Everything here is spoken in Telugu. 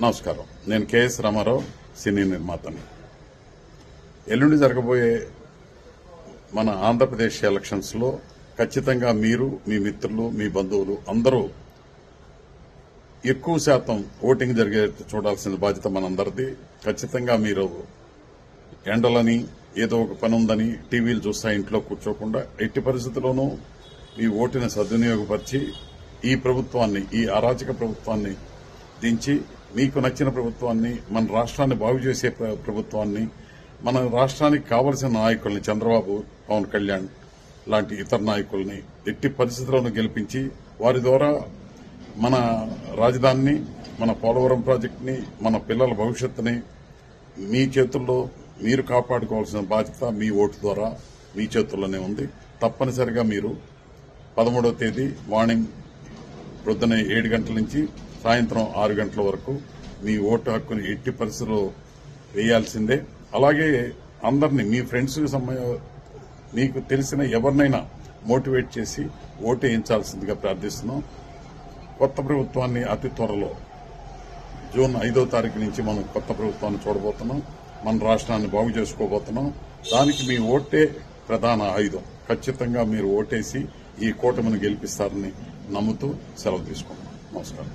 నమస్కారం. నేను కెఎస్ రామారావు, సినీ నిర్మాతని. ఎల్లుండి జరగబోయే మన ఆంధ్రప్రదేశ్ ఎలక్షన్స్ లో ఖచ్చితంగా మీరు, మీ మిత్రులు, మీ బంధువులు అందరూ ఎక్కువ శాతం ఓటింగ్ జరిగే చూడాల్సిన బాధ్యత మనందరిది. ఖచ్చితంగా మీరు ఎండలని ఏదో ఒక పని ఉందని టీవీలు చూస్తా ఇంట్లో కూర్చోకుండా ఎట్టి పరిస్థితుల్లోనూ మీ ఓటుని సద్వినియోగపరిచి ఈ ప్రభుత్వాన్ని, ఈ అరాచక ప్రభుత్వాన్ని దించి మీకు నచ్చిన ప్రభుత్వాన్ని, మన రాష్ట్రాన్ని బాగు చేసే ప్రభుత్వాన్ని, మన రాష్ట్రానికి కావలసిన నాయకుల్ని చంద్రబాబు, పవన్ కళ్యాణ్ లాంటి ఇతర నాయకుల్ని ఎట్టి పరిస్థితుల్లోనూ గెలిపించి వారి ద్వారా మన రాజధానిని, మన పోలవరం ప్రాజెక్టుని, మన పిల్లల భవిష్యత్తుని మీ చేతుల్లో మీరు కాపాడుకోవాల్సిన బాధ్యత మీ ఓటు ద్వారా మీ చేతుల్లోనే ఉంది. తప్పనిసరిగా మీరు 13వ తేదీ మార్నింగ్ ప్రొద్దున 7 గంటల నుంచి సాయంత్రం 6 గంటల వరకు మీ ఓటు హక్కుని ఎట్టి పరిస్థితుల్లో వేయాల్సిందే. అలాగే అందరినీ మీ ఫ్రెండ్స్ మీకు తెలిసిన ఎవరినైనా మోటివేట్ చేసి ఓటు వేయించాల్సిందిగా ప్రార్థిస్తున్నాం. కొత్త ప్రభుత్వాన్ని అతి త్వరలో జూన్ 5వ తారీఖు నుంచి మనం కొత్త ప్రభుత్వాన్ని చూడబోతున్నాం. మన రాష్ట్రాన్ని బాగు చేసుకోబోతున్నాం. దానికి మీ ఓటే ప్రధాన ఆయుధం. ఖచ్చితంగా మీరు ఓటేసి ఈ కూటమిని గెలిపిస్తారని నమ్ముతూ సెలవు తీసుకుంటాం. నమస్కారం.